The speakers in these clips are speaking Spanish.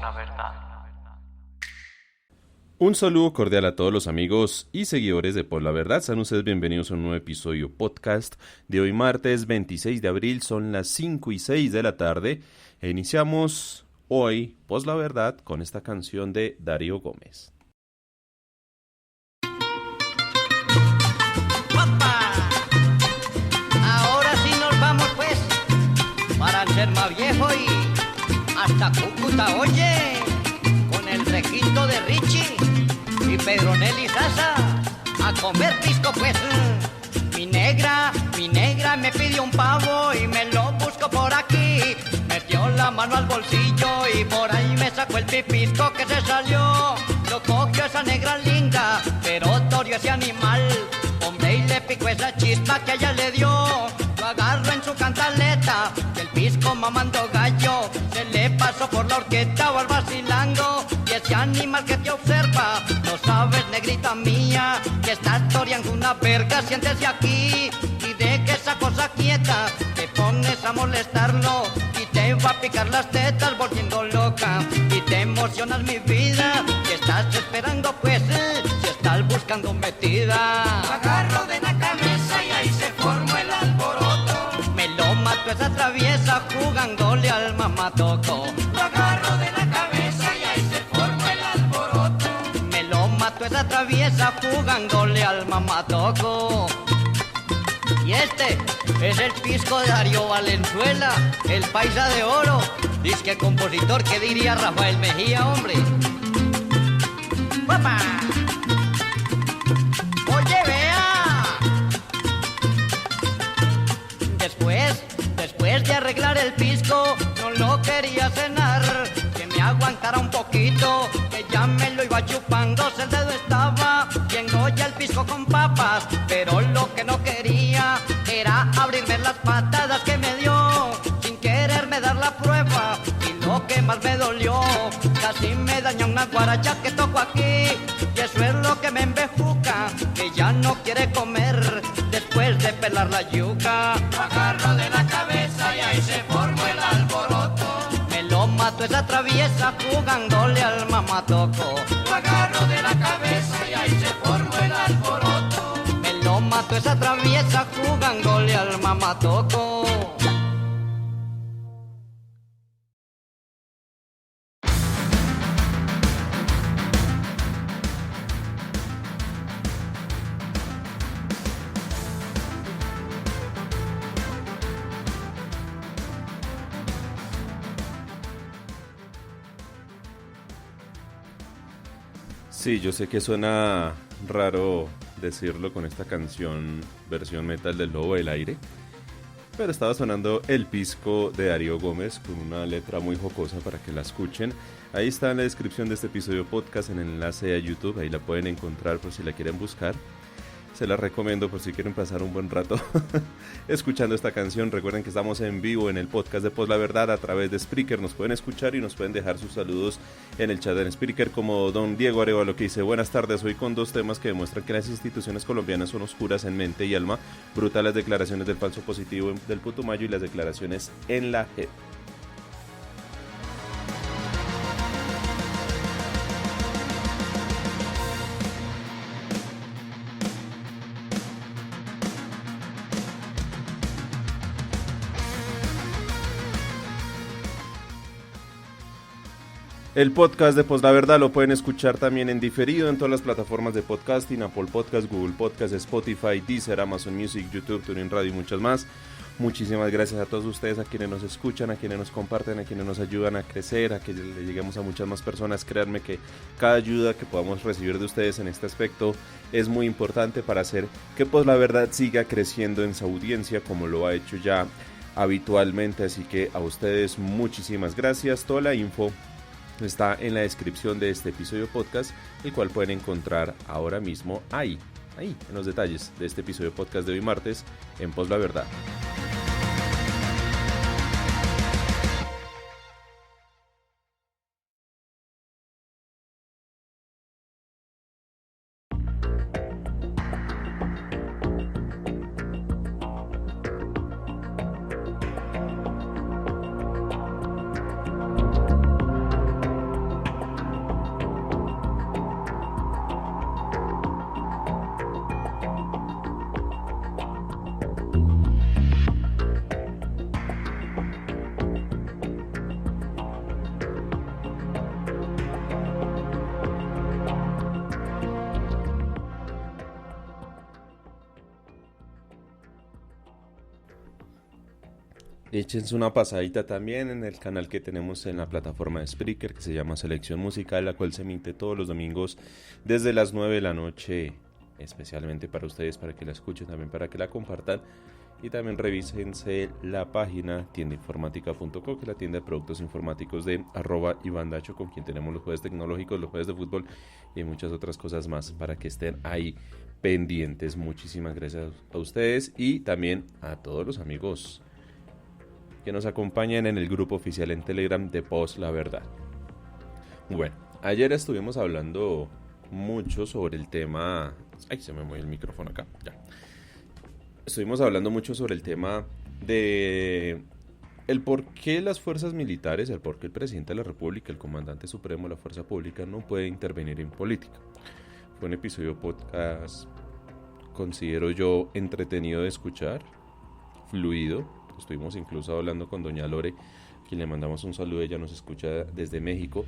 La verdad. Un saludo cordial a todos los amigos y seguidores de Por la Verdad. Sean ustedes bienvenidos a un nuevo episodio podcast de hoy martes 26 de abril. Son las 5:06 de la tarde e iniciamos hoy Por la Verdad con esta canción de Darío Gómez. ¡Papá! Ahora sí nos vamos pues para ser más viejo y hasta Cúcuta, oye, con el requinto de Richie y Pedro Nelly Sasa a comer pisco pues. Mi negra me pidió un pavo y me lo busco por aquí. Metió la mano al bolsillo y por ahí me sacó el pipisco que se salió. Lo cogió esa negra linda, pero torió ese animal. Hombre, y le picó esa chispa que ella le dio. Lo agarró en su cantaleta, y el pisco mamando gallo se le pasó por la horqueta o al vacilando. Y ese animal que te observa, no sabes, negrita mía, que estás toreando una verga, siéntese aquí y deje esa cosa quieta. Te pones a molestarlo y te va a picar las tetas volviendo loca. Y te emocionas mi vida, que estás esperando pues, si estás buscando metida. Lo agarro de la cabeza y ahí se formó el alboroto. Me lo mató esa traviesa jugándole al mamatoco. Lo agarro de la cabeza y ahí se formó el alboroto. Me lo mató esa traviesa jugándole al mamatoco. Y este es el pisco de Darío Valenzuela, el paisa de oro. Disque compositor, ¿qué diría Rafael Mejía, hombre? ¡Papá! Oye, vea. Después de arreglar el pisco, no lo quería cenar. Que me aguantara un poquito, que ya me lo iba chupando. El dedo estaba viendo ya el pisco con papas, pero lo que no quería era abrirme las patadas que me dio, sin quererme dar la prueba. Y lo que más me dolió, casi me daña una guaracha que toco aquí. Y eso es lo que me embejuca, que ya no quiere comer después de pelar la yuca. Lo agarro de la cabeza y ahí se formó el alboroto. Me lo mató esa traviesa jugándole al mamatoco. Lo agarro de la cabeza y ahí se formó el alboroto. Me lo mató esa traviesa jugándole al mamatoco. Sí, yo sé que suena raro decirlo con esta canción versión metal del Lobo del Aire, pero estaba sonando El Pisco de Darío Gómez con una letra muy jocosa para que la escuchen. Ahí está en la descripción de este episodio podcast, en el enlace a YouTube, ahí la pueden encontrar por si la quieren buscar. Se la recomiendo por si quieren pasar un buen rato escuchando esta canción. Recuerden que estamos en vivo en el podcast de Por la Verdad a través de Spreaker. Nos pueden escuchar y nos pueden dejar sus saludos en el chat de Spreaker, como don Diego Arevalo, que dice: buenas tardes, hoy con dos temas que demuestran que las instituciones colombianas son oscuras en mente y alma. Brutales declaraciones del falso positivo del Putumayo y las declaraciones en la JEP. El podcast de Pues la Verdad lo pueden escuchar también en diferido en todas las plataformas de podcasting: Apple Podcast, Google Podcast, Spotify, Deezer, Amazon Music, YouTube, TuneIn Radio y muchas más. Muchísimas gracias a todos ustedes, a quienes nos escuchan, a quienes nos comparten, a quienes nos ayudan a crecer, a que le lleguemos a muchas más personas. Créanme que cada ayuda que podamos recibir de ustedes en este aspecto es muy importante para hacer que Pues la Verdad siga creciendo en su audiencia como lo ha hecho ya habitualmente. Así que a ustedes muchísimas gracias. Toda la info está en la descripción de este episodio podcast, el cual pueden encontrar ahora mismo ahí. ahí, en los detalles de este episodio podcast de hoy martes, en Pos la Verdad. Échense una pasadita también en el canal que tenemos en la plataforma de Spreaker, que se llama Selección Musical, la cual se emite todos los domingos desde las 9 de la noche, especialmente para ustedes, para que la escuchen, también para que la compartan. Y también revísense la página tiendainformática.co, que es la tienda de productos informáticos de @ivandacho, con quien tenemos los jueves tecnológicos, los jueves de fútbol y muchas otras cosas más, para que estén ahí pendientes. Muchísimas gracias a ustedes y también a todos los amigos que nos acompañan en el grupo oficial en Telegram de Pos la Verdad. Bueno, ayer estuvimos hablando mucho sobre el tema... Ay, se me mueve el micrófono acá, ya. Estuvimos hablando mucho sobre el tema de el por qué las fuerzas militares, el por qué el presidente de la República, el comandante supremo de la fuerza pública, no puede intervenir en política. Fue un episodio podcast, considero yo, entretenido de escuchar, fluido. Estuvimos incluso hablando con doña Lore, quien le mandamos un saludo. Ella nos escucha desde México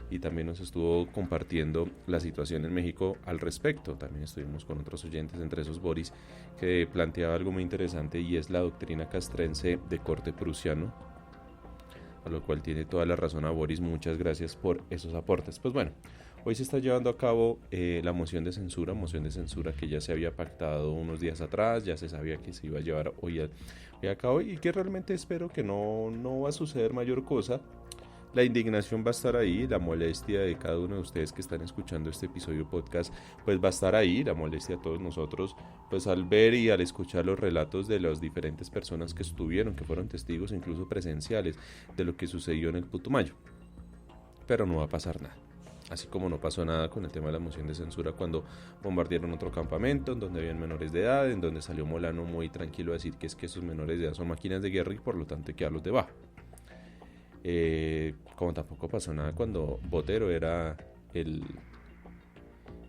y también nos estuvo compartiendo la situación en México al respecto. También estuvimos con otros oyentes, entre esos Boris, que planteaba algo muy interesante, y es la doctrina castrense de corte prusiano, a lo cual tiene toda la razón a Boris. Muchas gracias por esos aportes. Pues bueno, hoy se está llevando a cabo la moción de censura que ya se había pactado unos días atrás, ya se sabía que se iba a llevar hoy a cabo, y que realmente espero que no va a suceder mayor cosa. La indignación va a estar ahí, la molestia de cada uno de ustedes que están escuchando este episodio podcast, pues va a estar ahí, la molestia de todos nosotros, pues al ver y al escuchar los relatos de las diferentes personas que estuvieron, que fueron testigos incluso presenciales de lo que sucedió en el Putumayo. Pero no va a pasar nada. Así como no pasó nada con el tema de la moción de censura cuando bombardearon otro campamento en donde habían menores de edad, en donde salió Molano muy tranquilo a decir que es que esos menores de edad son máquinas de guerra y por lo tanto hay que darlos de baja. Como tampoco pasó nada cuando Botero era el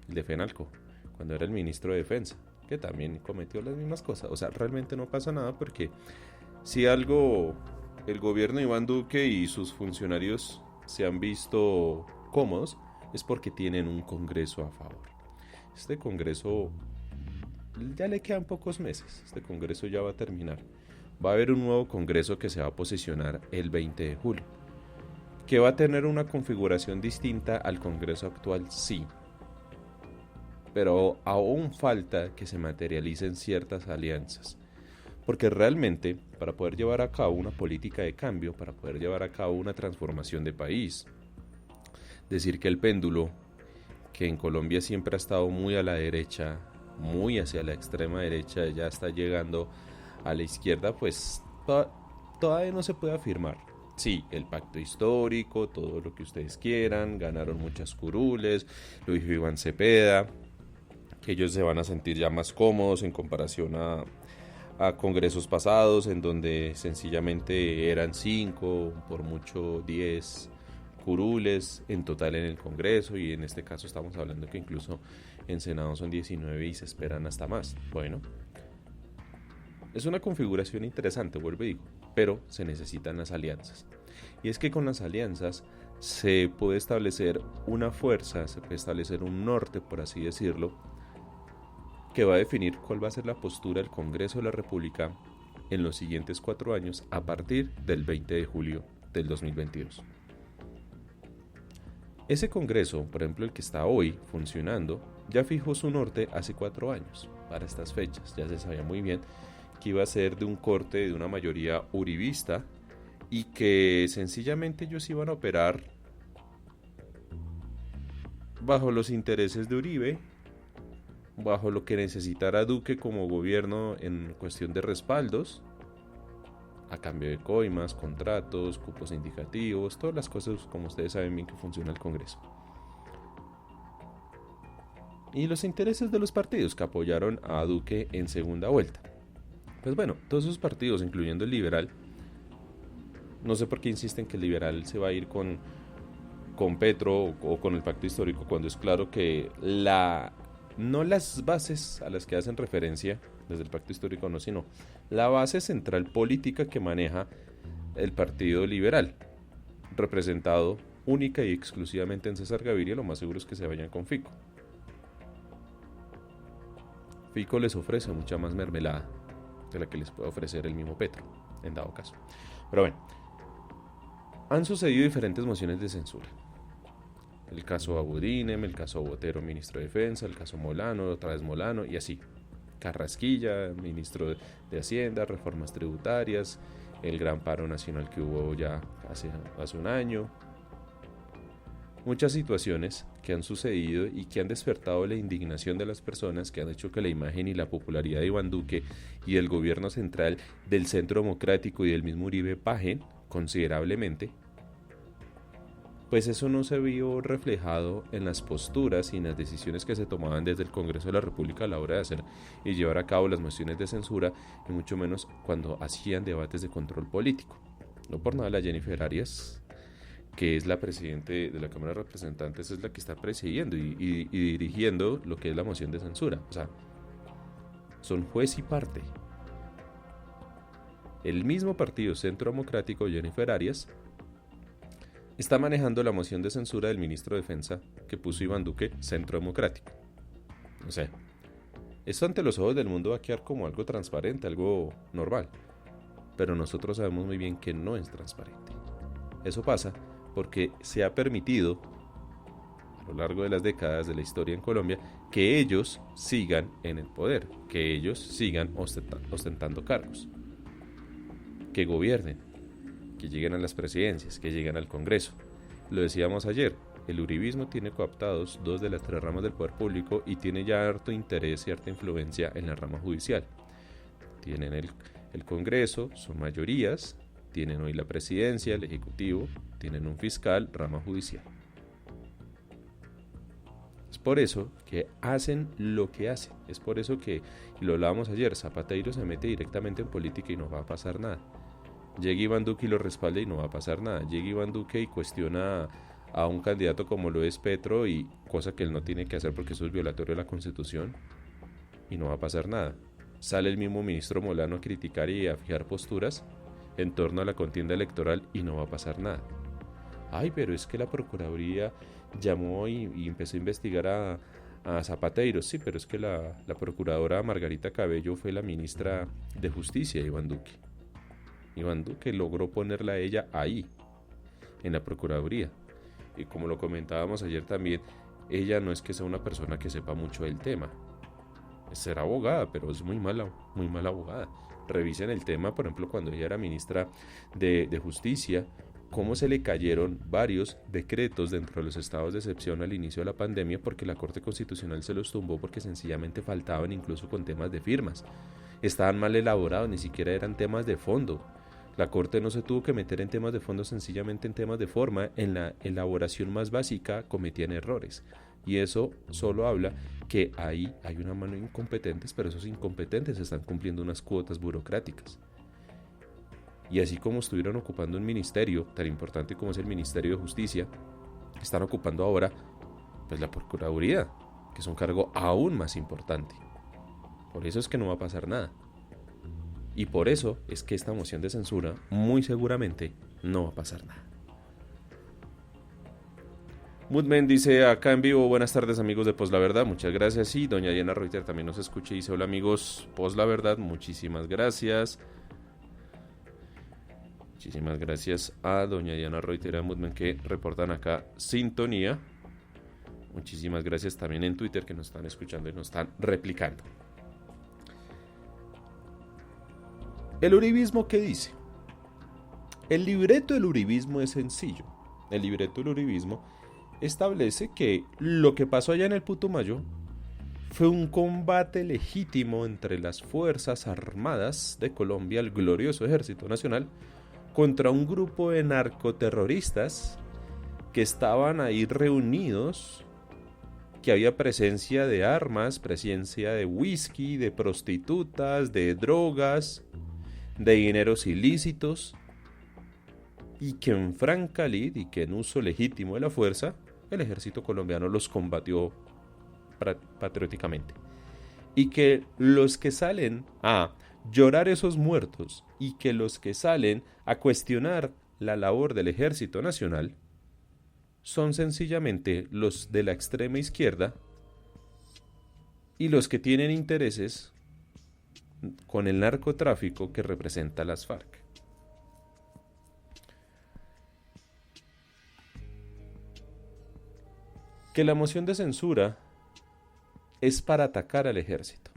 de Fenalco, cuando era el ministro de Defensa, que también cometió las mismas cosas. O sea, realmente no pasa nada, porque si algo el gobierno de Iván Duque y sus funcionarios se han visto cómodos, es porque tienen un Congreso a favor. Este Congreso ya le quedan pocos meses, este Congreso ya va a terminar. Va a haber un nuevo Congreso que se va a posesionar el 20 de julio, que va a tener una configuración distinta al Congreso actual, sí, pero aún falta que se materialicen ciertas alianzas, porque realmente para poder llevar a cabo una política de cambio, para poder llevar a cabo una transformación de país, decir que el péndulo, que en Colombia siempre ha estado muy a la derecha, muy hacia la extrema derecha, ya está llegando a la izquierda, pues todavía no se puede afirmar. Sí, el pacto histórico, todo lo que ustedes quieran, ganaron muchas curules, lo dijo Iván Cepeda, que ellos se van a sentir ya más cómodos en comparación a congresos pasados, en donde sencillamente eran 5, por mucho 10 curules en total en el Congreso, y en este caso estamos hablando que incluso en Senado son 19 y se esperan hasta más. Bueno, es una configuración interesante, vuelvo y digo, pero se necesitan las alianzas. Y es que con las alianzas se puede establecer una fuerza, se puede establecer un norte, por así decirlo, que va a definir cuál va a ser la postura del Congreso de la República en los siguientes 4 años a partir del 20 de julio del 2022. Ese Congreso, por ejemplo el que está hoy funcionando, ya fijó su norte hace 4 años, para estas fechas. Ya se sabía muy bien que iba a ser de un corte de una mayoría uribista y que sencillamente ellos iban a operar bajo los intereses de Uribe, bajo lo que necesitara Duque como gobierno en cuestión de respaldos, a cambio de coimas, contratos, cupos indicativos, todas las cosas como ustedes saben bien que funciona el Congreso. Y los intereses de los partidos que apoyaron a Duque en segunda vuelta. Pues bueno, todos esos partidos, incluyendo el liberal, no sé por qué insisten que el liberal se va a ir con Petro o con el pacto histórico, cuando es claro que no las bases a las que hacen referencia desde el pacto histórico, no, sino la base central política que maneja el partido liberal, representado única y exclusivamente en César Gaviria. Lo más seguro es que se vayan con Fico. Fico les ofrece mucha más mermelada de la que les puede ofrecer el mismo Petro, en dado caso. Pero bueno, han sucedido diferentes mociones de censura. El caso Abudinem, el caso Botero, ministro de Defensa, el caso Molano, otra vez Molano, y así. Carrasquilla, ministro de Hacienda, reformas tributarias, el gran paro nacional que hubo ya hace un año. Muchas situaciones que han sucedido y que han despertado la indignación de las personas, que han hecho que la imagen y la popularidad de Iván Duque y del gobierno central, del Centro Democrático y del mismo Uribe bajen considerablemente. Pues eso no se vio reflejado en las posturas y en las decisiones que se tomaban desde el Congreso de la República a la hora de hacer y llevar a cabo las mociones de censura, y mucho menos cuando hacían debates de control político. No por nada la Jennifer Arias, que es la presidente de la Cámara de Representantes, es la que está presidiendo y dirigiendo lo que es la moción de censura. O sea, son juez y parte. El mismo partido Centro Democrático, Jennifer Arias, está manejando la moción de censura del ministro de Defensa que puso Iván Duque, Centro Democrático. O sea, esto ante los ojos del mundo va a quedar como algo transparente, algo normal. Pero nosotros sabemos muy bien que no es transparente. Eso pasa porque se ha permitido, a lo largo de las décadas de la historia en Colombia, que ellos sigan en el poder, que ellos sigan ostentando cargos, que gobiernen, que lleguen a las presidencias, que lleguen al Congreso. Lo decíamos ayer, el uribismo tiene cooptados 2 de las 3 ramas del poder público y tiene ya harto interés y harta influencia en la rama judicial. Tienen el Congreso, son mayorías, tienen hoy la presidencia, el Ejecutivo, tienen un fiscal, rama judicial. Es por eso que hacen lo que hacen. Es por eso que, y lo hablábamos ayer, Zapatero se mete directamente en política y no va a pasar nada. Llega Iván Duque y lo respalda y no va a pasar nada. Llega Iván Duque y cuestiona a un candidato como lo es Petro, y cosa que él no tiene que hacer porque eso es violatorio de la Constitución, y no va a pasar nada. Sale el mismo ministro Molano a criticar y a fijar posturas en torno a la contienda electoral y no va a pasar nada. Ay, pero es que la Procuraduría llamó y empezó a investigar a Zapatero. Sí, pero es que la procuradora Margarita Cabello fue la ministra de Justicia de Iván Duque. Iván Duque logró ponerla a ella ahí, en la Procuraduría. Y como lo comentábamos ayer también, ella no es que sea una persona que sepa mucho del tema. Será abogada, pero es muy mala abogada. Revisen el tema, por ejemplo, cuando ella era ministra de Justicia, cómo se le cayeron varios decretos dentro de los estados de excepción al inicio de la pandemia porque la Corte Constitucional se los tumbó porque sencillamente faltaban, incluso con temas de firmas. Estaban mal elaborados, ni siquiera eran temas de fondo. La Corte no se tuvo que meter en temas de fondo, sencillamente en temas de forma. En la elaboración más básica cometían errores. Y eso solo habla que ahí hay una mano de incompetentes, pero esos incompetentes están cumpliendo unas cuotas burocráticas. Y así como estuvieron ocupando un ministerio tan importante como es el Ministerio de Justicia, están ocupando ahora pues la Procuraduría, que es un cargo aún más importante. Por eso es que no va a pasar nada. Y por eso es que esta moción de censura muy seguramente no va a pasar nada. Moodman dice acá en vivo: buenas tardes amigos de Post La Verdad, muchas gracias. Y doña Diana Reuter también nos escucha y dice: hola amigos Post La Verdad, muchísimas gracias. Muchísimas gracias a doña Diana Reuter y a Moodman que reportan acá sintonía. Muchísimas gracias también en Twitter que nos están escuchando y nos están replicando. ¿El uribismo qué dice? El libreto del uribismo es sencillo. El libreto del uribismo establece que lo que pasó allá en el Putumayo fue un combate legítimo entre las Fuerzas Armadas de Colombia, el glorioso Ejército Nacional, contra un grupo de narcoterroristas que estaban ahí reunidos, que había presencia de armas, presencia de whisky, de prostitutas, de drogas, de dineros ilícitos, y que en franca lid y que en uso legítimo de la fuerza, el ejército colombiano los combatió patrióticamente. Y que los que salen a llorar esos muertos y que los que salen a cuestionar la labor del Ejército Nacional son sencillamente los de la extrema izquierda y los que tienen intereses con el narcotráfico que representa las FARC. Que la moción de censura es para atacar al ejército.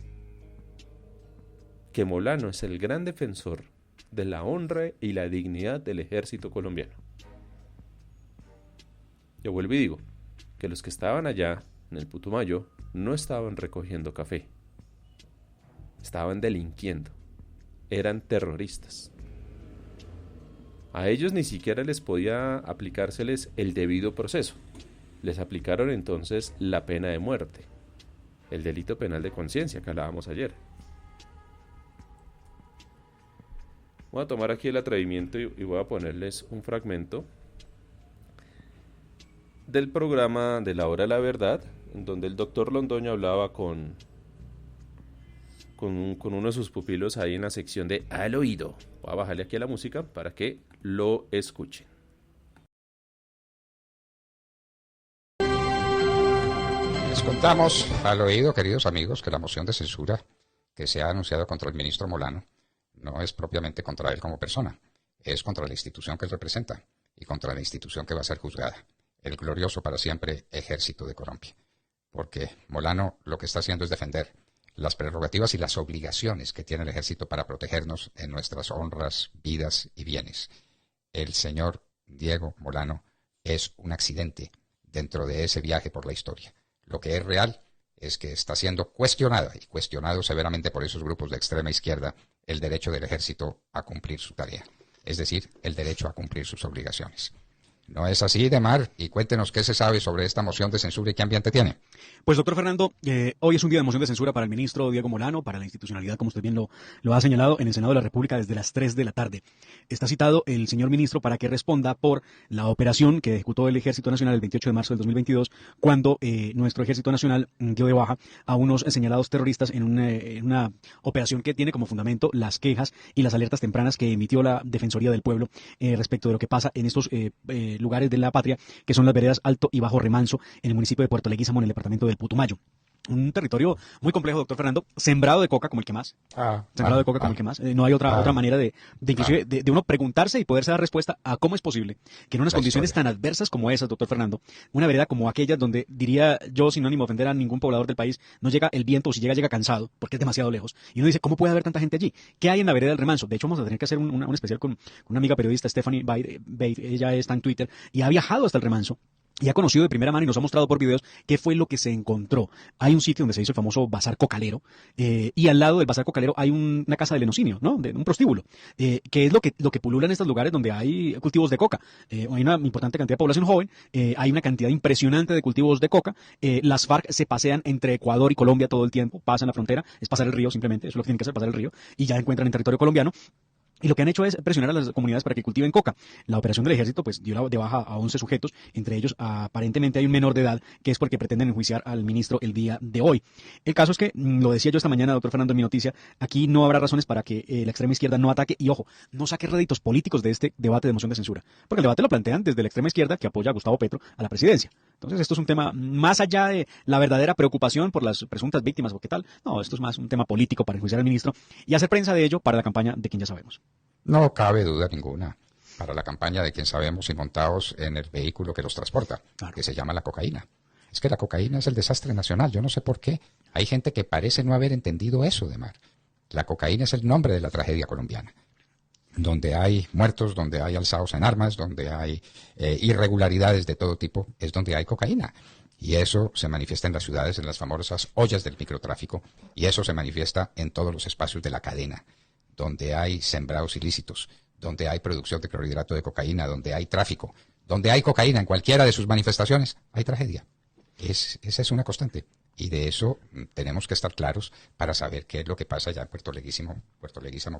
Que Molano es el gran defensor de la honra y la dignidad del ejército colombiano. Yo vuelvo y digo que los que estaban allá en el Putumayo no estaban recogiendo café. Estaban delinquiendo. Eran terroristas. A ellos ni siquiera les podía aplicárseles el debido proceso. Les aplicaron entonces la pena de muerte. El delito penal de conciencia que hablábamos ayer. Voy a tomar aquí el atrevimiento y voy a ponerles un fragmento del programa de La Hora de la Verdad, en donde el doctor Londoño hablaba con uno de sus pupilos ahí en la sección de Al Oído. Voy a bajarle aquí a la música para que lo escuchen. Les contamos al oído, queridos amigos, que la moción de censura que se ha anunciado contra el ministro Molano no es propiamente contra él como persona, es contra la institución que él representa y contra la institución que va a ser juzgada, el glorioso para siempre Ejército de Colombia. Porque Molano lo que está haciendo es defender las prerrogativas y las obligaciones que tiene el Ejército para protegernos en nuestras honras, vidas y bienes. El señor Diego Molano es un accidente dentro de ese viaje por la historia. Lo que es real es que está siendo cuestionado y cuestionado severamente por esos grupos de extrema izquierda el derecho del ejército a cumplir su tarea, es decir, el derecho a cumplir sus obligaciones. ¿No es así, Demar? Y cuéntenos qué se sabe sobre esta moción de censura y qué ambiente tiene. Pues, doctor Fernando, hoy es un día de moción de censura para el ministro Diego Molano, para la institucionalidad, como usted bien lo ha señalado, en el Senado de la República desde las 3 de la tarde. Está citado el señor ministro para que responda por la operación que ejecutó el Ejército Nacional el 28 de marzo del 2022, cuando nuestro Ejército Nacional dio de baja a unos señalados terroristas en una operación que tiene como fundamento las quejas y las alertas tempranas que emitió la Defensoría del Pueblo respecto de lo que pasa en estos lugares de la patria, que son las veredas Alto y Bajo Remanso, en el municipio de Puerto Leguízamo, en el departamento del Putumayo. Un territorio muy complejo, doctor Fernando, sembrado de coca como el que más. Sembrado de coca como el que más. No hay otra manera de uno preguntarse y poderse dar respuesta a cómo es posible que en unas condiciones tan adversas como esas, doctor Fernando, una vereda como aquella donde, diría yo, sin ánimo de ofender a ningún poblador del país, no llega el viento, o si llega cansado, porque es demasiado lejos. Y uno dice, ¿cómo puede haber tanta gente allí? ¿Qué hay en la vereda del Remanso? De hecho, vamos a tener que hacer un especial con una amiga periodista, Stephanie Bate, ella está en Twitter y ha viajado hasta el Remanso. Y ha conocido de primera mano y nos ha mostrado por videos qué fue lo que se encontró. Hay un sitio donde se hizo el famoso bazar cocalero, y al lado del bazar cocalero hay una casa de lenocinio, ¿no? De un prostíbulo, que es lo que pulula en estos lugares donde hay cultivos de coca. Hay una importante cantidad de población joven, hay una cantidad impresionante de cultivos de coca. Las FARC se pasean entre Ecuador y Colombia todo el tiempo, pasan la frontera, es pasar el río simplemente, eso es lo que tienen que hacer, pasar el río, y ya encuentran en territorio colombiano. Y lo que han hecho es presionar a las comunidades para que cultiven coca. La operación del ejército pues dio de baja a 11 sujetos, entre ellos aparentemente hay un menor de edad, que es porque pretenden enjuiciar al ministro el día de hoy. El caso es que, lo decía yo esta mañana, doctor Fernando, en mi noticia, aquí no habrá razones para que la extrema izquierda no ataque y, ojo, no saque réditos políticos de este debate de moción de censura. Porque el debate lo plantean desde la extrema izquierda, que apoya a Gustavo Petro a la presidencia. Entonces esto es un tema más allá de la verdadera preocupación por las presuntas víctimas o qué tal. No, esto es más un tema político para enjuiciar al ministro y hacer prensa de ello para la campaña de quien ya sabemos. No cabe duda ninguna para la campaña de quien sabemos y montados en el vehículo que los transporta, que se llama la cocaína. Es que la cocaína es el desastre nacional, yo no sé por qué. Hay gente que parece no haber entendido eso, Demar. La cocaína es el nombre de la tragedia colombiana. Donde hay muertos, donde hay alzados en armas, donde hay irregularidades de todo tipo, es donde hay cocaína. Y eso se manifiesta en las ciudades, en las famosas ollas del microtráfico, y eso se manifiesta en todos los espacios de la cadena, donde hay sembrados ilícitos, donde hay producción de clorhidrato de cocaína, donde hay tráfico, donde hay cocaína en cualquiera de sus manifestaciones, hay tragedia. Esa es una constante. Y de eso tenemos que estar claros para saber qué es lo que pasa allá en Puerto Leguísimo,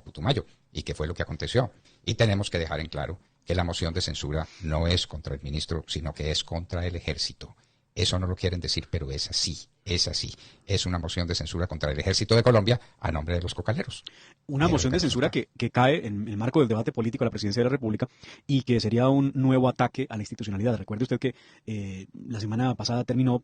Putumayo, y qué fue lo que aconteció. Y tenemos que dejar en claro que la moción de censura no es contra el ministro, sino que es contra el ejército. Eso no lo quieren decir, pero es así, es así. Es una moción de censura contra el ejército de Colombia a nombre de los cocaleros. Una moción de censura que cae en el marco del debate político de la presidencia de la República y que sería un nuevo ataque a la institucionalidad. Recuerde usted que la semana pasada terminó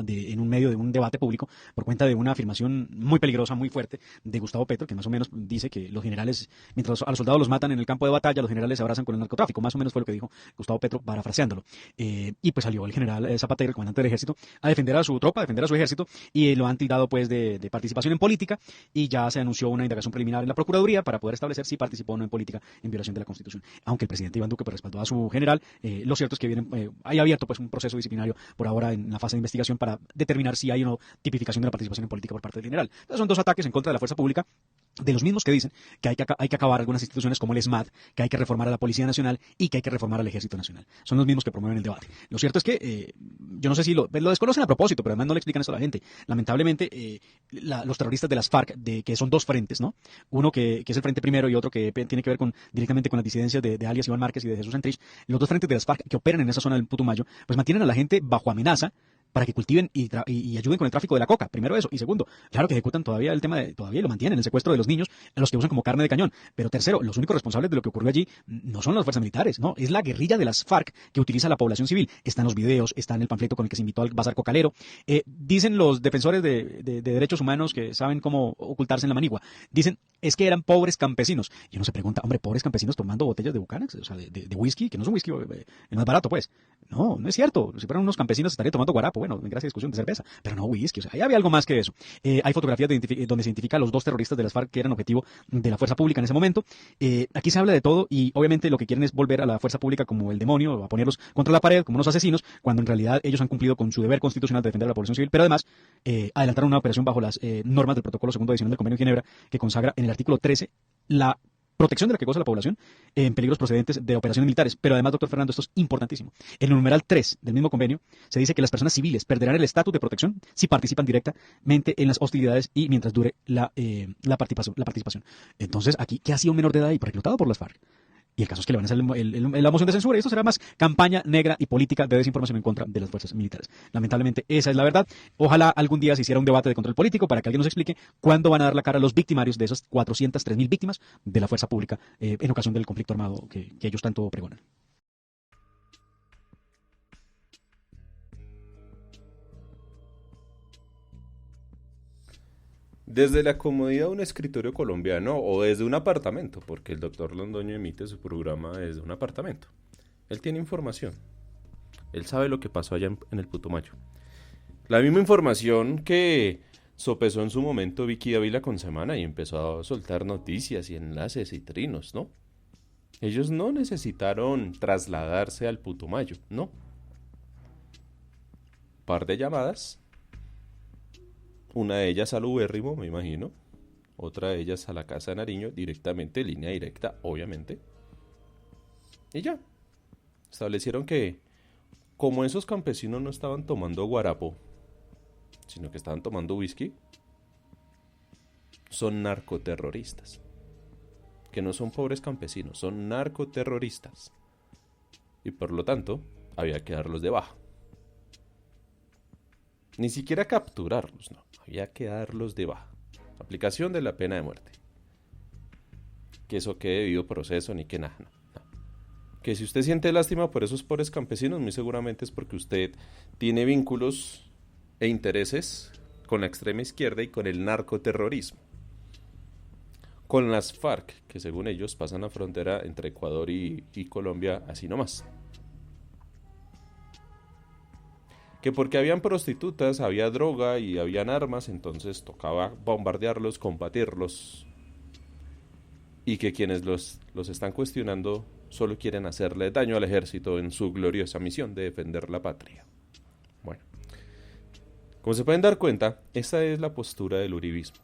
en un medio de un debate público, por cuenta de una afirmación muy peligrosa, muy fuerte, de Gustavo Petro, que más o menos dice que los generales, mientras a los soldados los matan en el campo de batalla, los generales se abrazan con el narcotráfico. Más o menos fue lo que dijo Gustavo Petro, parafraseándolo. Y pues salió el general Zapatero, el comandante del ejército, a defender a su tropa, a defender a su ejército, y lo han tirado pues de participación en política, y ya se anunció una indagación preliminar en la Procuraduría para poder establecer si participó o no en política en violación de la Constitución. Aunque el presidente Iván Duque pues, respaldó a su general, lo cierto es que hay abierto pues un proceso disciplinario por ahora en la fase de investigación para determinar si hay o no tipificación de la participación en política por parte del general. Entonces son dos ataques en contra de la fuerza pública, de los mismos que dicen que hay que acabar algunas instituciones como el ESMAD, que hay que reformar a la Policía Nacional y que hay que reformar al Ejército Nacional. Son los mismos que promueven el debate. Lo cierto es que, yo no sé si lo desconocen a propósito, pero además no le explican eso a la gente. Lamentablemente, los terroristas de las FARC, que son dos frentes, ¿no? Uno que es el Frente Primero y otro que tiene que ver directamente con las disidencias de alias Iván Márquez y de Jesús Santrich, los dos frentes de las FARC que operan en esa zona del Putumayo, pues mantienen a la gente bajo amenaza para que cultiven y ayuden con el tráfico de la coca. Primero eso. Y segundo, claro que ejecutan todavía todavía lo mantienen, el secuestro de los niños, a los que usan como carne de cañón. Pero tercero, los únicos responsables de lo que ocurrió allí no son las fuerzas militares, no, es la guerrilla de las FARC que utiliza a la población civil. Está en los videos, está en el panfleto con el que se invitó al bazar cocalero. Dicen los defensores de derechos humanos que saben cómo ocultarse en la manigua. Dicen, es que eran pobres campesinos. Y uno se pregunta, hombre, pobres campesinos tomando botellas de Bucanax, o sea, de whisky, que no es un whisky el más barato, pues. No, no es cierto. Si fueran unos campesinos estarían tomando guarapo, bueno, en gracia discusión de cerveza, pero no whisky, o sea, ahí había algo más que eso. Hay fotografías donde se identifica a los dos terroristas de las FARC que eran objetivo de la fuerza pública en ese momento. Aquí se habla de todo y obviamente lo que quieren es volver a la fuerza pública como el demonio, a ponerlos contra la pared, como unos asesinos, cuando en realidad ellos han cumplido con su deber constitucional de defender a la población civil, pero además adelantaron una operación bajo las normas del protocolo segundo adicional del Convenio de Ginebra, que consagra en el artículo 13 la protección de la que goza la población en peligros procedentes de operaciones militares. Pero además, doctor Fernando, esto es importantísimo. En el numeral 3 del mismo convenio se dice que las personas civiles perderán el estatus de protección si participan directamente en las hostilidades y mientras dure la participación. Entonces, aquí, ¿qué hacía un menor de edad ahí? Reclutado por las FARC. Y el caso es que le van a hacer la moción de censura, y esto será más campaña negra y política de desinformación en contra de las fuerzas militares. Lamentablemente, esa es la verdad. Ojalá algún día se hiciera un debate de control político para que alguien nos explique cuándo van a dar la cara a los victimarios de esas 403.000 víctimas de la fuerza pública en ocasión del conflicto armado que ellos tanto pregonan. Desde la comodidad de un escritorio colombiano o desde un apartamento, porque el doctor Londoño emite su programa desde un apartamento. Él tiene información. Él sabe lo que pasó allá en el Putumayo. La misma información que sopesó en su momento Vicky Dávila con Semana y empezó a soltar noticias y enlaces y trinos, ¿no? Ellos no necesitaron trasladarse al Putumayo, no. Par de llamadas. Una de ellas al ubérrimo, me imagino. Otra de ellas a la Casa de Nariño, directamente, línea directa, obviamente. Y ya. Establecieron que, como esos campesinos no estaban tomando guarapo, sino que estaban tomando whisky, son narcoterroristas. Que no son pobres campesinos, son narcoterroristas. Y por lo tanto, había que darlos de baja. Ni siquiera capturarlos, no. Había que darlos de baja. Aplicación de la pena de muerte. Que eso quede debido proceso ni que nada. No. Que si usted siente lástima por esos pobres campesinos, muy seguramente es porque usted tiene vínculos e intereses con la extrema izquierda y con el narcoterrorismo. Con las FARC, que según ellos pasan la frontera entre Ecuador y Colombia así nomás. Que porque habían prostitutas, había droga y habían armas, entonces tocaba bombardearlos, combatirlos. Y que quienes los están cuestionando solo quieren hacerle daño al ejército en su gloriosa misión de defender la patria. Bueno, Como se pueden dar cuenta, esta es la postura del uribismo.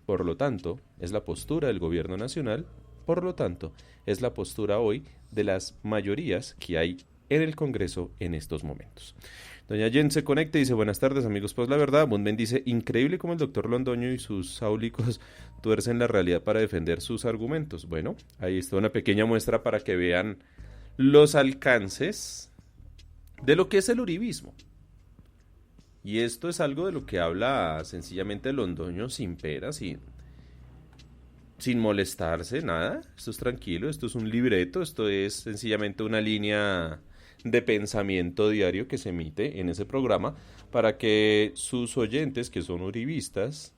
Por lo tanto, es la postura del gobierno nacional, por lo tanto, es la postura hoy de las mayorías que hay en el Congreso en estos momentos. Doña Jen se conecta y dice, buenas tardes amigos, pues la verdad, Bundmen dice, increíble como el doctor Londoño y sus áulicos tuercen la realidad para defender sus argumentos. Bueno, ahí está una pequeña muestra para que vean los alcances de lo que es el uribismo. Y esto es algo de lo que habla sencillamente Londoño sin peras, sin molestarse, nada. Esto es tranquilo, esto es un libreto, esto es sencillamente una línea de pensamiento diario que se emite en ese programa para que sus oyentes, que son uribistas,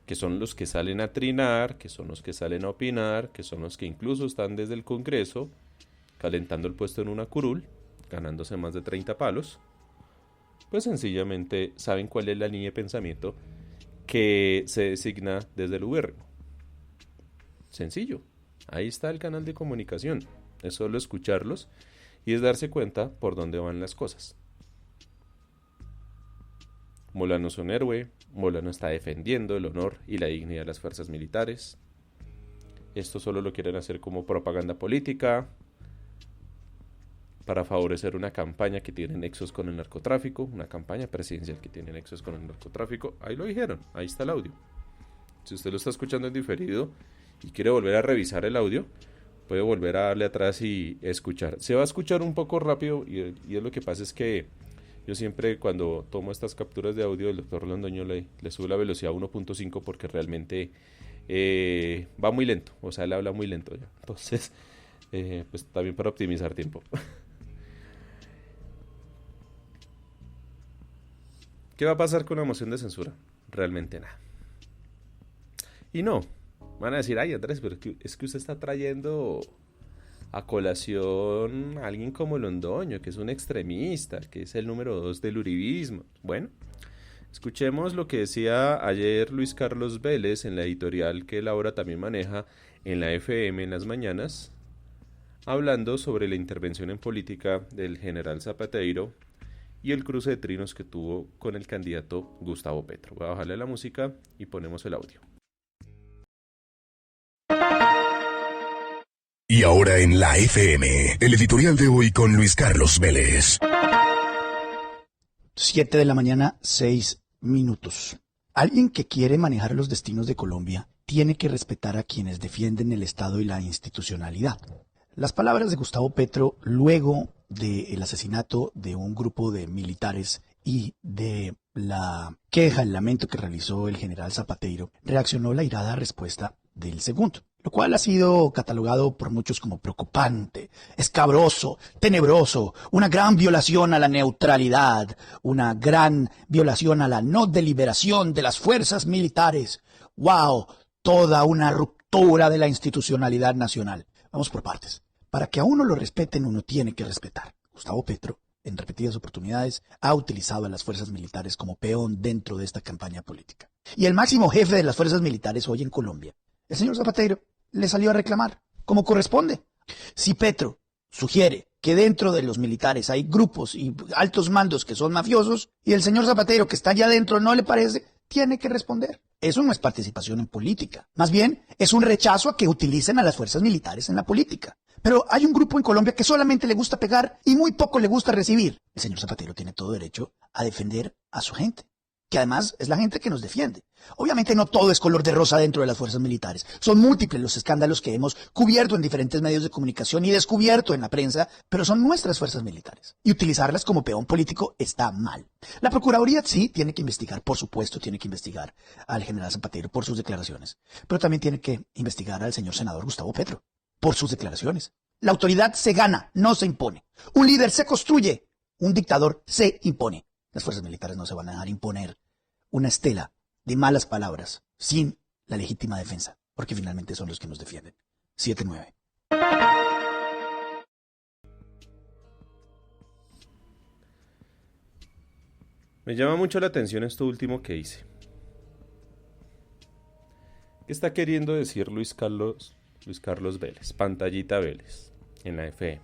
que son los que salen a trinar, que son los que salen a opinar, que son los que incluso están desde el Congreso calentando el puesto en una curul, ganándose más de 30 palos, pues sencillamente saben cuál es la línea de pensamiento que se designa desde el gobierno. Sencillo, ahí está el canal de comunicación. Es solo escucharlos y es darse cuenta por dónde van las cosas. Molano es un héroe, Molano está defendiendo el honor y la dignidad de las fuerzas militares. Esto solo lo quieren hacer como propaganda política, para favorecer una campaña que tiene nexos con el narcotráfico, una campaña presidencial que tiene nexos con el narcotráfico. Ahí lo dijeron, ahí está el audio. Si usted lo está escuchando en diferido y quiere volver a revisar el audio, puede volver a darle atrás y escuchar. Se va a escuchar un poco rápido y es lo que pasa es que yo siempre cuando tomo estas capturas de audio, el doctor Londoño le sube la velocidad a 1.5 porque realmente va muy lento, o sea, él habla muy lento ya. Entonces, pues también para optimizar tiempo. ¿Qué va a pasar con la moción de censura? Realmente nada. Y no, van a decir, ay Andrés, pero es que usted está trayendo a colación a alguien como Londoño, que es un extremista, que es el número 2 del uribismo. Bueno, escuchemos lo que decía ayer Luis Carlos Vélez en la editorial que él ahora también maneja en la FM en las mañanas, hablando sobre la intervención en política del general Zapateiro y el cruce de trinos que tuvo con el candidato Gustavo Petro. Voy a bajarle la música y ponemos el audio. Y ahora en la FM, el editorial de hoy con Luis Carlos Vélez. 7 de la mañana, 6 minutos. Alguien que quiere manejar los destinos de Colombia tiene que respetar a quienes defienden el Estado y la institucionalidad. Las palabras de Gustavo Petro luego del asesinato de un grupo de militares y de la queja, el lamento que realizó el general Zapateiro, reaccionó la irada respuesta del segundo, lo cual ha sido catalogado por muchos como preocupante, escabroso, tenebroso, una gran violación a la neutralidad, una gran violación a la no deliberación de las fuerzas militares. ¡Wow! Toda una ruptura de la institucionalidad nacional. Vamos por partes. Para que a uno lo respeten, uno tiene que respetar. Gustavo Petro, en repetidas oportunidades, ha utilizado a las fuerzas militares como peón dentro de esta campaña política. Y el máximo jefe de las fuerzas militares hoy en Colombia, el señor Zapateiro, le salió a reclamar, como corresponde. Si Petro sugiere que dentro de los militares hay grupos y altos mandos que son mafiosos, y el señor Zapateiro, que está allá adentro, no le parece, tiene que responder. Eso no es participación en política. Más bien, es un rechazo a que utilicen a las fuerzas militares en la política. Pero hay un grupo en Colombia que solamente le gusta pegar y muy poco le gusta recibir. El señor Zapateiro tiene todo derecho a defender a su gente, que además es la gente que nos defiende. Obviamente no todo es color de rosa dentro de las fuerzas militares. Son múltiples los escándalos que hemos cubierto en diferentes medios de comunicación y descubierto en la prensa, pero son nuestras fuerzas militares. Y utilizarlas como peón político está mal. La Procuraduría sí tiene que investigar, por supuesto, tiene que investigar al general Zapateiro por sus declaraciones, pero también tiene que investigar al señor senador Gustavo Petro por sus declaraciones. La autoridad se gana, no se impone. Un líder se construye, un dictador se impone. Las fuerzas militares no se van a dejar imponer una estela de malas palabras sin la legítima defensa, porque finalmente son los que nos defienden. 7-9. Me llama mucho la atención esto último que hice. ¿Qué está queriendo decir Luis Carlos Vélez, pantallita Vélez, en la FM?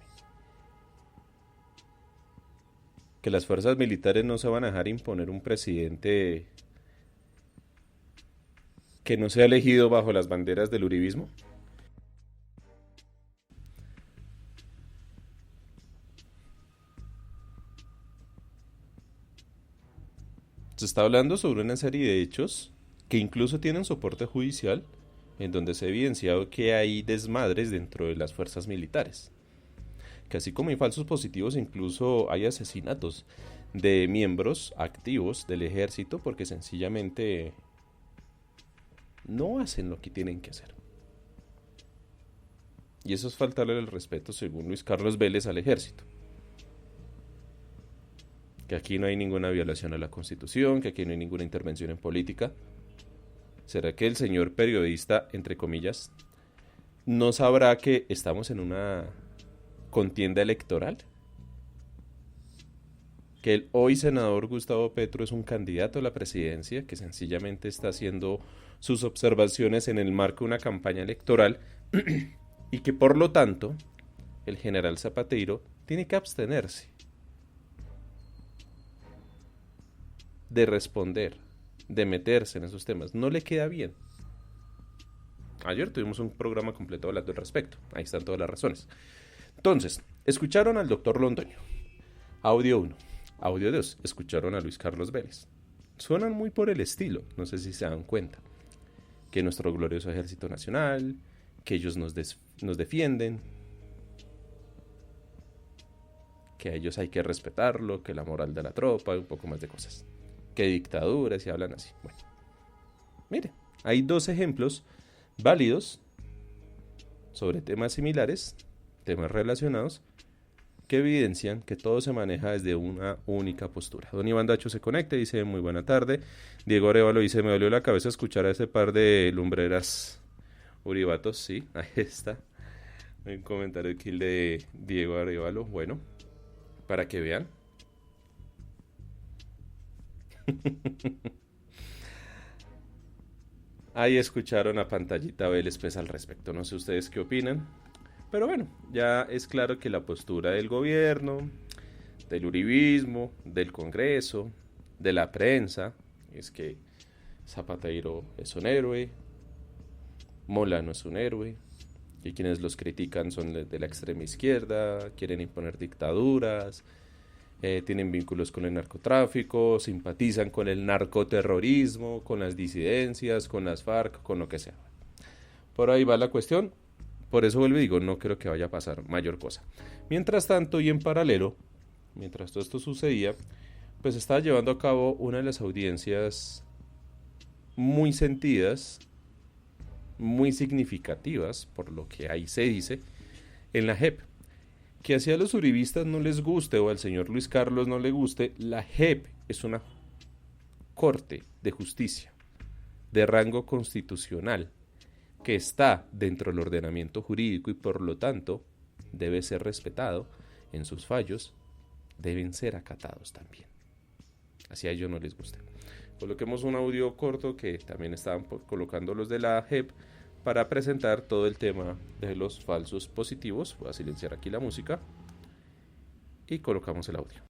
que las fuerzas militares no se van a dejar imponer un presidente que no sea elegido bajo las banderas del uribismo. Se está hablando sobre una serie de hechos que incluso tienen soporte judicial, en donde se ha evidenciado que hay desmadres dentro de las fuerzas militares. Que así como hay falsos positivos, incluso hay asesinatos de miembros activos del ejército porque sencillamente no hacen lo que tienen que hacer. Y eso es faltarle el respeto, según Luis Carlos Vélez, al ejército. Que aquí no hay ninguna violación a la Constitución, que aquí no hay ninguna intervención en política. ¿Será que el señor periodista, entre comillas, no sabrá que estamos en una contienda electoral? Que el hoy senador Gustavo Petro es un candidato a la presidencia que sencillamente está haciendo sus observaciones en el marco de una campaña electoral y que por lo tanto el general Zapateiro tiene que abstenerse de responder, de meterse en esos temas. No le queda bien. Ayer tuvimos un programa completo hablando al respecto. Ahí están todas las razones. Entonces, escucharon al doctor Londoño. Audio 1. Audio 2. Escucharon a Luis Carlos Vélez. Suenan muy por el estilo. No sé si se dan cuenta. Que nuestro glorioso Ejército Nacional, que ellos nos defienden, que a ellos hay que respetarlo, que la moral de la tropa, un poco más de cosas. Que dictaduras y hablan así. Bueno, mire, hay dos ejemplos válidos sobre temas similares, temas relacionados, que evidencian que todo se maneja desde una única postura. Don Iván Dacho se conecta y dice: muy buena tarde. Diego Arevalo dice: me dolió la cabeza escuchar a ese par de lumbreras uribatos. Sí, ahí está. Hay un comentario aquí de Diego Arevalo. Bueno, para que vean. Ahí escucharon a Pantallita Vélez pues al respecto. No sé ustedes qué opinan, pero bueno, ya es claro que la postura del gobierno, del uribismo, del Congreso, de la prensa, es que Zapateiro es un héroe, Molano es un héroe, y quienes los critican son de la extrema izquierda, quieren imponer dictaduras, tienen vínculos con el narcotráfico, simpatizan con el narcoterrorismo, con las disidencias, con las FARC, con lo que sea. Por ahí va la cuestión. Por eso vuelvo y digo, no creo que vaya a pasar mayor cosa. Mientras tanto y en paralelo, mientras todo esto sucedía, pues estaba llevando a cabo una de las audiencias muy sentidas, muy significativas, por lo que ahí se dice, en la JEP. Que así a los uribistas no les guste o al señor Luis Carlos no le guste, la JEP es una corte de justicia de rango constitucional que está dentro del ordenamiento jurídico y por lo tanto debe ser respetado en sus fallos, deben ser acatados también. Así a ellos no les guste. Coloquemos un audio corto que también estaban colocando los de la JEP para presentar todo el tema de los falsos positivos. Voy a silenciar aquí la música y colocamos el audio.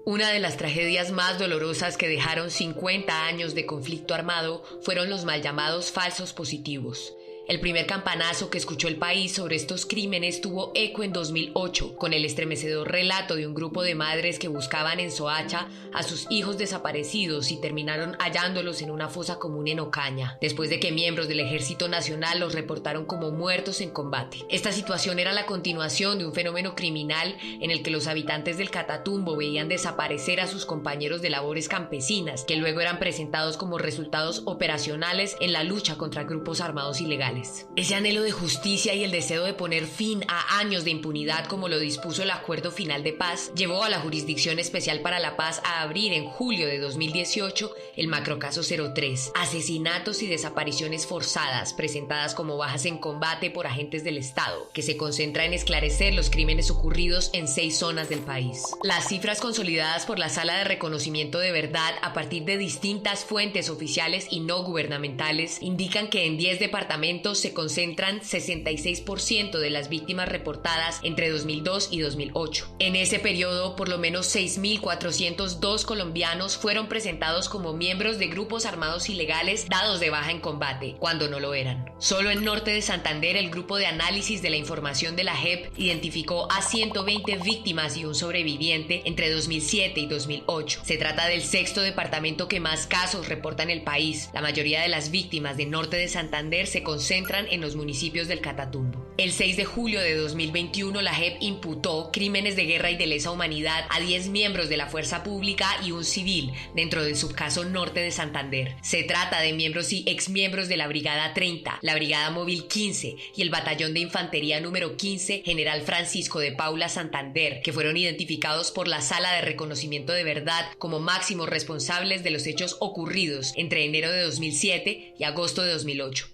Una de las tragedias más dolorosas que dejaron 50 años de conflicto armado fueron los mal llamados falsos positivos. El primer campanazo que escuchó el país sobre estos crímenes tuvo eco en 2008, con el estremecedor relato de un grupo de madres que buscaban en Soacha a sus hijos desaparecidos y terminaron hallándolos en una fosa común en Ocaña, después de que miembros del Ejército Nacional los reportaron como muertos en combate. Esta situación era la continuación de un fenómeno criminal en el que los habitantes del Catatumbo veían desaparecer a sus compañeros de labores campesinas, que luego eran presentados como resultados operacionales en la lucha contra grupos armados ilegales. Ese anhelo de justicia y el deseo de poner fin a años de impunidad, como lo dispuso el Acuerdo Final de Paz, llevó a la Jurisdicción Especial para la Paz a abrir en julio de 2018 el macrocaso 03, asesinatos y desapariciones forzadas presentadas como bajas en combate por agentes del Estado, que se concentra en esclarecer los crímenes ocurridos en 6 zonas del país. Las cifras consolidadas por la Sala de Reconocimiento de Verdad a partir de distintas fuentes oficiales y no gubernamentales indican que en 10 departamentos delitos se concentran 66% de las víctimas reportadas entre 2002 y 2008. En ese periodo, por lo menos 6.402 colombianos fueron presentados como miembros de grupos armados ilegales dados de baja en combate, cuando no lo eran. Solo en Norte de Santander, el grupo de análisis de la información de la JEP identificó a 120 víctimas y un sobreviviente entre 2007 y 2008. Se trata del sexto departamento que más casos reporta en el país. La mayoría de las víctimas de Norte de Santander se concentran en los municipios del Catatumbo. El 6 de julio de 2021, la JEP imputó crímenes de guerra y de lesa humanidad a 10 miembros de la fuerza pública y un civil dentro del subcaso Norte de Santander. Se trata de miembros y exmiembros de la Brigada 30, la Brigada Móvil 15 y el Batallón de Infantería número 15 General Francisco de Paula Santander, que fueron identificados por la Sala de Reconocimiento de Verdad como máximos responsables de los hechos ocurridos entre enero de 2007 y agosto de 2008.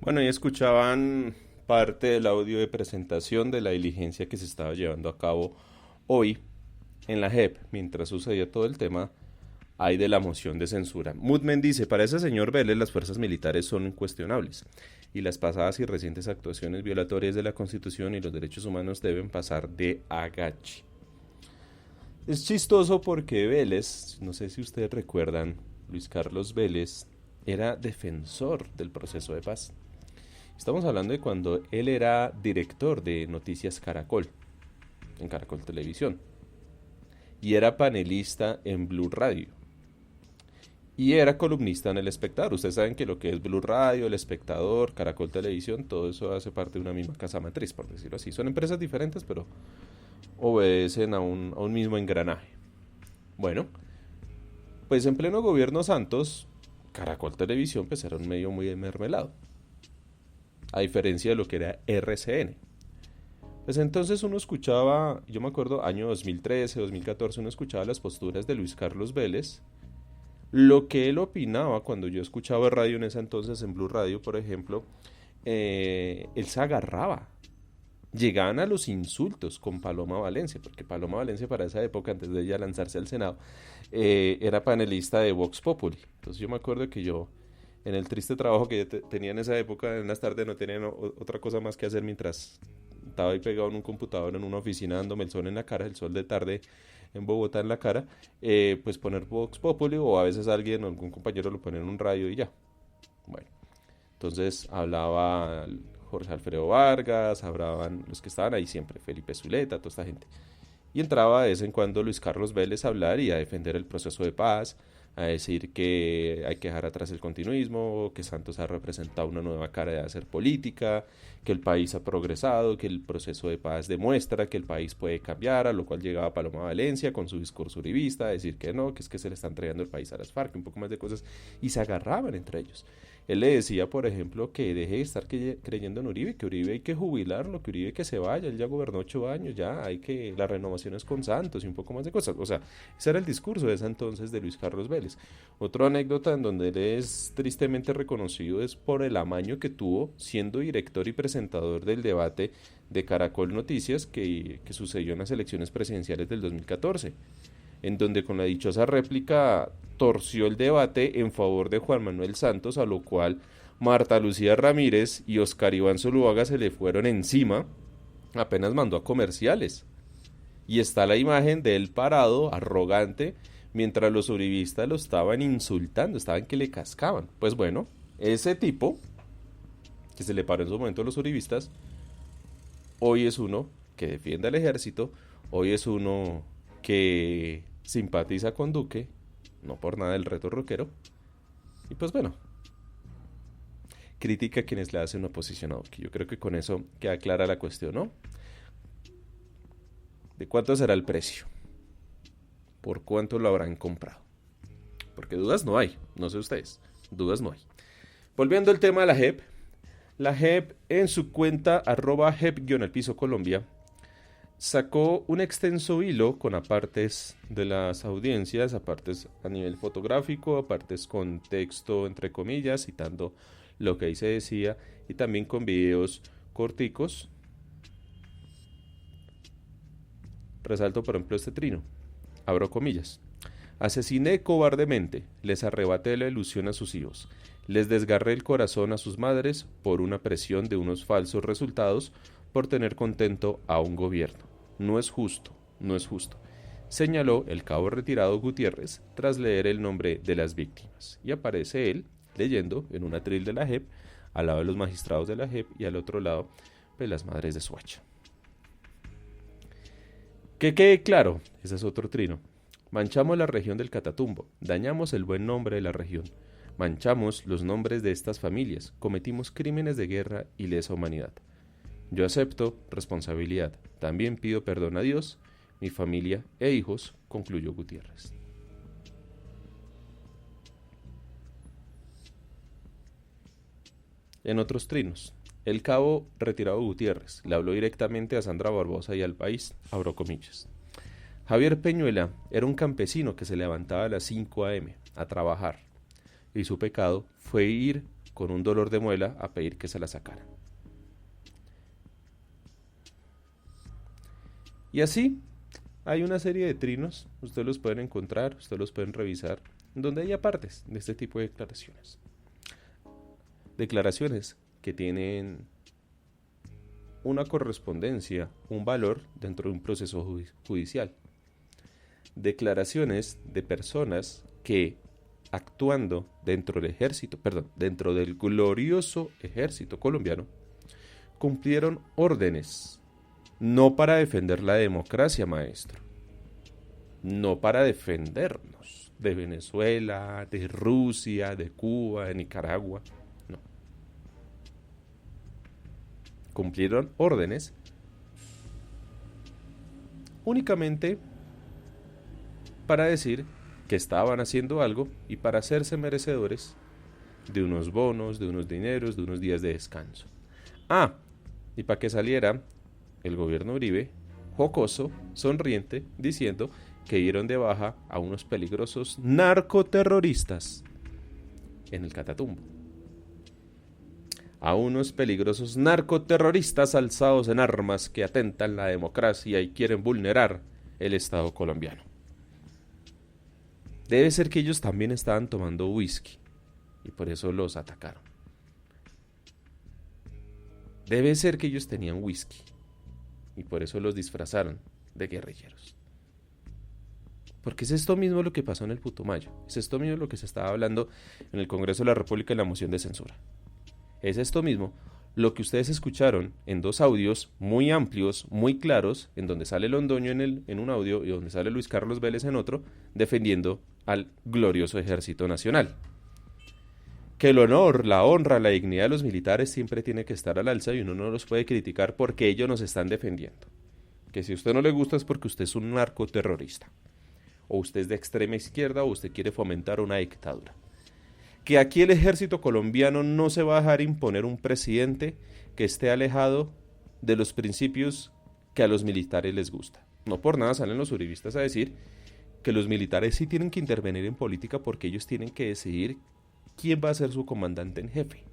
Bueno, y escuchaban parte del audio de presentación de la diligencia que se estaba llevando a cabo hoy en la JEP, mientras sucedía todo el tema hay de la moción de censura. Mudmen dice, para ese señor Vélez las fuerzas militares son incuestionables y las pasadas y recientes actuaciones violatorias de la Constitución y los derechos humanos deben pasar de agache. Es chistoso porque Vélez, no sé si ustedes recuerdan, Luis Carlos Vélez era defensor del proceso de paz. Estamos hablando de cuando él era director de Noticias Caracol, en Caracol Televisión, y era panelista en Blue Radio, y era columnista en El Espectador. Ustedes saben que lo que es Blue Radio, El Espectador, Caracol Televisión, todo eso hace parte de una misma casa matriz, por decirlo así. Son empresas diferentes, pero obedecen a un mismo engranaje. Bueno, pues en pleno gobierno Santos, Caracol Televisión pues era un medio muy mermelado, a diferencia de lo que era RCN. Pues entonces uno escuchaba, yo me acuerdo, año 2013, 2014, uno escuchaba las posturas de Luis Carlos Vélez, lo que él opinaba cuando yo escuchaba radio en ese entonces, en Blue Radio, por ejemplo, él se agarraba. Llegaban a los insultos con Paloma Valencia, porque Paloma Valencia para esa época, antes de ella lanzarse al Senado, era panelista de Vox Populi. Entonces yo me acuerdo que yo, en el triste trabajo que yo tenía en esa época, en las tardes no tenía otra cosa más que hacer mientras estaba ahí pegado en un computador en una oficina dándome el sol en la cara, el sol de tarde en Bogotá en la cara, pues poner Vox Populi, o a veces alguien o algún compañero lo ponía en un radio y ya. Bueno, entonces hablaba Jorge Alfredo Vargas, hablaban los que estaban ahí siempre, Felipe Zuleta, toda esta gente. Y entraba de vez en cuando Luis Carlos Vélez a hablar y a defender el proceso de paz, a decir que hay que dejar atrás el continuismo, que Santos ha representado una nueva cara de hacer política, que el país ha progresado, que el proceso de paz demuestra que el país puede cambiar, a lo cual llegaba Paloma Valencia con su discurso uribista, a decir que no, que es que se le está entregando el país a las FARC, un poco más de cosas, y se agarraban entre ellos. Él le decía, por ejemplo, que deje de estar creyendo en Uribe, que Uribe hay que jubilarlo, que Uribe que se vaya, él ya gobernó 8 años, ya hay que, la renovación es con Santos y un poco más de cosas. O sea, ese era el discurso de ese entonces de Luis Carlos Vélez. Otra anécdota en donde él es tristemente reconocido es por el amaño que tuvo siendo director y presentador del debate de Caracol Noticias que sucedió en las elecciones presidenciales del 2014. En donde con la dichosa réplica torció el debate en favor de Juan Manuel Santos, a lo cual Marta Lucía Ramírez y Oscar Iván Zuluaga se le fueron encima, apenas mandó a comerciales. Y está la imagen de él parado, arrogante, mientras los uribistas lo estaban insultando, estaban que le cascaban. Pues bueno, ese tipo, que se le paró en su momento a los uribistas, hoy es uno que defiende al ejército, hoy es uno que simpatiza con Duque, no por nada el reto rockero, y pues bueno, critica a quienes le hacen oposición a Duque. Yo creo que con eso queda clara la cuestión, ¿no? ¿De cuánto será el precio? ¿Por cuánto lo habrán comprado? Porque dudas no hay, no sé ustedes, dudas no hay. Volviendo al tema de la JEP en su cuenta @JEP_Colombia sacó un extenso hilo con apartes de las audiencias, apartes a nivel fotográfico, apartes con texto entre comillas, citando lo que ahí se decía, y también con videos corticos. Resalto por ejemplo este trino, abro comillas. Asesiné cobardemente, les arrebaté la ilusión a sus hijos, les desgarré el corazón a sus madres por una presión de unos falsos resultados por tener contento a un gobierno. No es justo, no es justo, señaló el cabo retirado Gutiérrez tras leer el nombre de las víctimas. Y aparece él leyendo en un atril de la JEP, al lado de los magistrados de la JEP y al otro lado de las madres de Soacha. Que quede claro, ese es otro trino. Manchamos la región del Catatumbo, dañamos el buen nombre de la región, manchamos los nombres de estas familias, cometimos crímenes de guerra y lesa humanidad. Yo acepto responsabilidad, también pido perdón a Dios, mi familia e hijos, concluyó Gutiérrez. En otros trinos, el cabo retirado Gutiérrez le habló directamente a Sandra Barbosa y al país, abro comillas. Javier Peñuela era un campesino que se levantaba a las 5 a.m. a trabajar, y su pecado fue ir con un dolor de muela a pedir que se la sacaran. Y así, hay una serie de trinos, ustedes los pueden encontrar, ustedes los pueden revisar, donde hay apartes de este tipo de declaraciones. Declaraciones que tienen una correspondencia, un valor dentro de un proceso judicial. Declaraciones de personas que, actuando dentro del dentro del glorioso ejército colombiano, cumplieron órdenes, no para defender la democracia, maestro, no para defendernos de Venezuela, de Rusia, de Cuba, de Nicaragua, no. Cumplieron órdenes únicamente para decir que estaban haciendo algo y para hacerse merecedores de unos bonos, de unos dineros, de unos días de descanso. Y para que saliera el gobierno Uribe, jocoso, sonriente, diciendo que dieron de baja a unos peligrosos narcoterroristas en el Catatumbo. A unos peligrosos narcoterroristas alzados en armas que atentan la democracia y quieren vulnerar el Estado colombiano. Debe ser que ellos también estaban tomando whisky y por eso los atacaron. Debe ser que ellos tenían whisky y por eso los disfrazaron de guerrilleros. Porque es esto mismo lo que pasó en el Putumayo. Es esto mismo lo que se estaba hablando en el Congreso de la República en la moción de censura. Es esto mismo lo que ustedes escucharon en dos audios muy amplios, muy claros, en donde sale Londoño en un audio y donde sale Luis Carlos Vélez en otro, defendiendo al glorioso Ejército Nacional. Que el honor, la honra, la dignidad de los militares siempre tiene que estar al alza y uno no los puede criticar porque ellos nos están defendiendo. Que si a usted no le gusta es porque usted es un narcoterrorista, o usted es de extrema izquierda, o usted quiere fomentar una dictadura. Que aquí el ejército colombiano no se va a dejar imponer un presidente que esté alejado de los principios que a los militares les gusta. No por nada salen los uribistas a decir que los militares sí tienen que intervenir en política porque ellos tienen que decidir quién va a ser su comandante en jefe.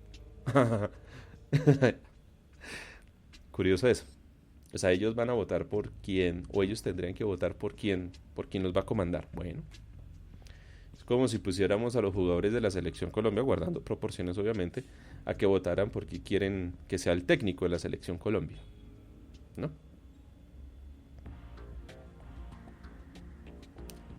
Curioso eso. O sea, ellos van a votar por quién, o ellos tendrían que votar por quién los va a comandar. Bueno, es como si pusiéramos a los jugadores de la Selección Colombia, guardando proporciones obviamente, a que votaran porque quieren que sea el técnico de la Selección Colombia, ¿no?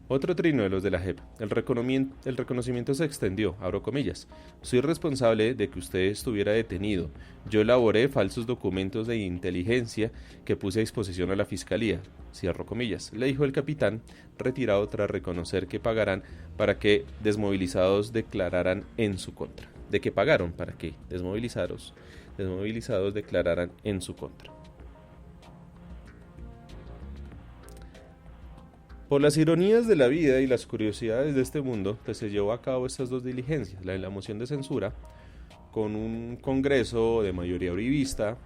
Otro trino de los de la JEP. El reconocimiento se extendió, abro comillas. Soy responsable de que usted estuviera detenido. Yo elaboré falsos documentos de inteligencia que puse a disposición a la fiscalía. Cierro comillas. Le dijo el capitán, retirado tras reconocer que pagarán para que desmovilizados declararan en su contra. ¿De qué pagaron? Para que desmovilizados declararan en su contra. Por las ironías de la vida y las curiosidades de este mundo, pues se llevó a cabo estas dos diligencias, la de la moción de censura, con un Congreso de mayoría uribista,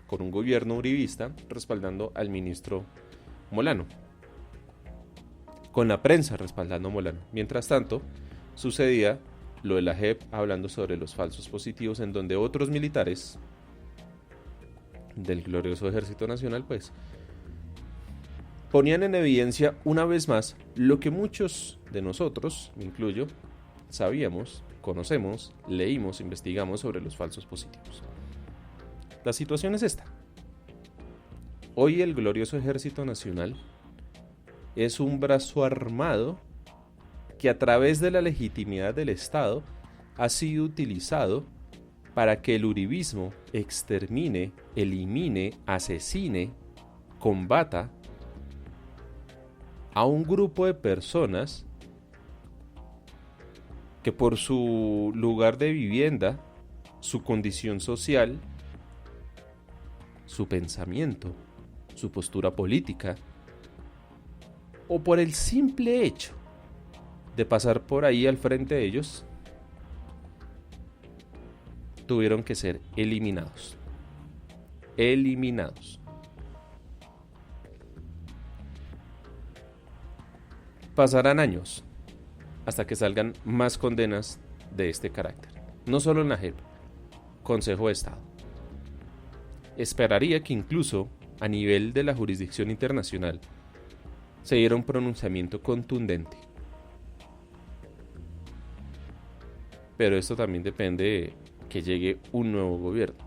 con un gobierno uribista, respaldando al ministro Molano, con la prensa respaldando a Molano. Mientras tanto, sucedía lo de la JEP hablando sobre los falsos positivos, en donde otros militares del glorioso Ejército Nacional, pues, ponían en evidencia una vez más lo que muchos de nosotros, me incluyo, sabíamos, conocemos, leímos, investigamos sobre los falsos positivos. La situación es esta. Hoy el glorioso Ejército Nacional es un brazo armado que a través de la legitimidad del Estado ha sido utilizado para que el uribismo extermine, elimine, asesine, combata a un grupo de personas que por su lugar de vivienda, su condición social, su pensamiento, su postura política, o por el simple hecho de pasar por ahí al frente de ellos, tuvieron que ser eliminados. Eliminados. Pasarán años hasta que salgan más condenas de este carácter. No solo en la JEP, Consejo de Estado. Esperaría que incluso a nivel de la jurisdicción internacional se diera un pronunciamiento contundente. Pero esto también depende de que llegue un nuevo gobierno.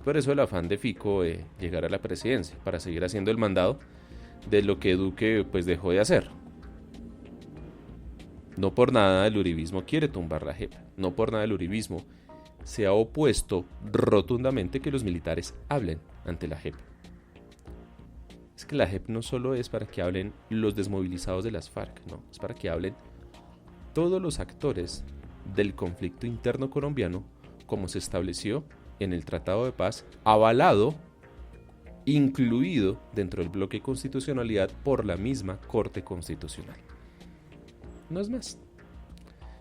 Por eso el afán de Fico de llegar a la presidencia, para seguir haciendo el mandado de lo que Duque pues dejó de hacer. No por nada el uribismo quiere tumbar la JEP, no por nada el uribismo se ha opuesto rotundamente que los militares hablen ante la JEP. Es que la JEP no solo es para que hablen los desmovilizados de las FARC, no, es para que hablen todos los actores del conflicto interno colombiano como se estableció en el Tratado de Paz, avalado, incluido dentro del bloque de constitucionalidad por la misma Corte Constitucional. No es más.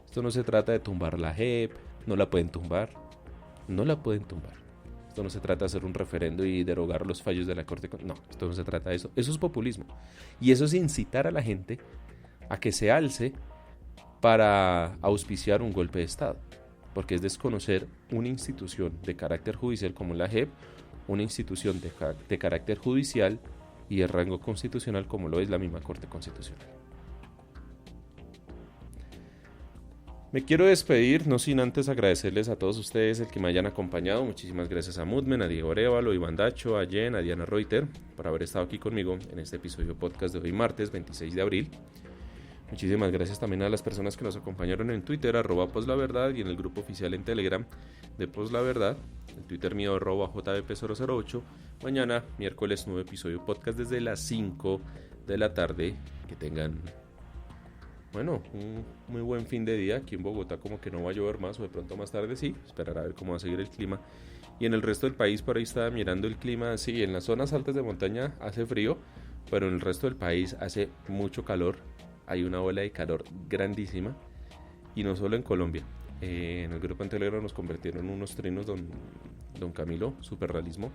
Esto no se trata de tumbar la JEP, no la pueden tumbar, no la pueden tumbar. Esto no se trata de hacer un referendo y derogar los fallos de la Corte. No, esto no se trata de eso. Eso es populismo. Y eso es incitar a la gente a que se alce para auspiciar un golpe de Estado. Porque es desconocer una institución de carácter judicial como la JEP, una institución de carácter judicial y de rango constitucional como lo es la misma Corte Constitucional. Me quiero despedir, no sin antes agradecerles a todos ustedes el que me hayan acompañado. Muchísimas gracias a Mudmen, a Diego Arevalo, a Iván Dacho, a Jen, a Diana Reuter por haber estado aquí conmigo en este episodio podcast de hoy martes 26 de abril. Muchísimas gracias también a las personas que nos acompañaron en Twitter, @poslaverdad, y en el grupo oficial en Telegram de Poslaverdad, el Twitter mío @jbp008. Mañana, miércoles, nuevo episodio podcast desde las 5 de la tarde. Que tengan, bueno, un muy buen fin de día. Aquí en Bogotá como que no va a llover más, o de pronto más tarde sí, esperar a ver cómo va a seguir el clima. Y en el resto del país, por ahí estaba mirando el clima, sí, en las zonas altas de montaña hace frío, pero en el resto del país hace mucho calor. Hay una ola de calor grandísima, y no solo en Colombia. En el grupo en Telegram nos convirtieron en unos trinos don Camilo, superrealismo.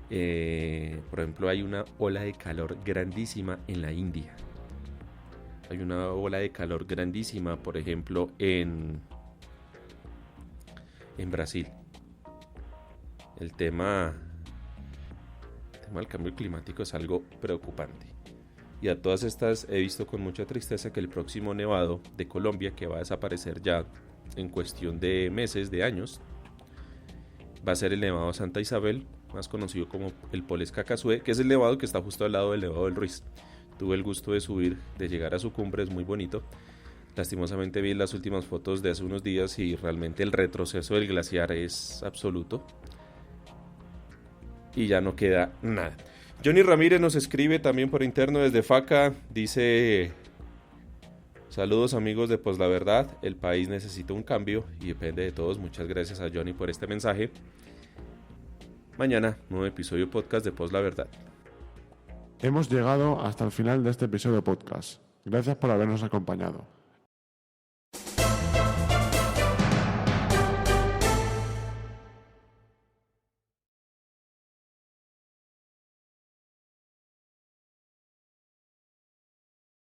Por ejemplo, hay una ola de calor grandísima en la India. Hay una ola de calor grandísima, por ejemplo, en Brasil. El tema del cambio climático es algo preocupante. Y a todas estas he visto con mucha tristeza que el próximo nevado de Colombia, que va a desaparecer ya en cuestión de meses, de años, va a ser el Nevado Santa Isabel, más conocido como el Poles Cacasue, que es el nevado que está justo al lado del Nevado del Ruiz. Tuve el gusto de subir, de llegar a su cumbre, es muy bonito. Lastimosamente vi las últimas fotos de hace unos días y realmente el retroceso del glaciar es absoluto. Y ya no queda nada. Johnny Ramírez nos escribe también por interno desde Faca, dice: saludos amigos de Pues la Verdad, el país necesita un cambio y depende de todos. Muchas gracias a Johnny por este mensaje. Mañana, nuevo episodio podcast de Pues la Verdad. Hemos llegado hasta el final de este episodio podcast. Gracias por habernos acompañado.